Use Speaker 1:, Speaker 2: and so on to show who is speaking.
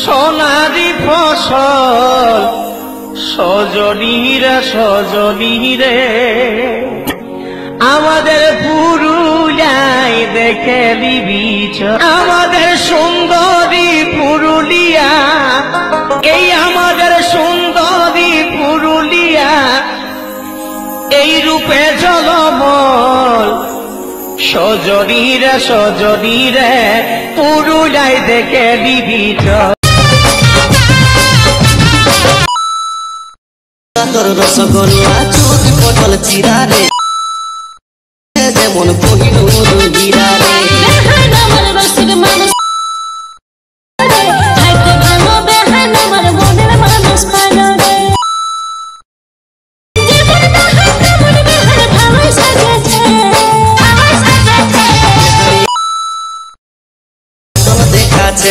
Speaker 1: সোনারি ফসল সজনীরা সজনীরে আমাদের পুরুলিয়ায় দেখে লিবিচ আমাদের সুন্দরী পুরুলিয়া এই আমাদের সুন্দরী পুরুলিয়া এই রূপে জলমল সজনীরা সজনীরে পুরুলিয়ায় দেখে লিবিচ
Speaker 2: রসগোল্লা চোখ পটল চিরারে যেমন কোহিনুর হীরারে দেখাচ্ছে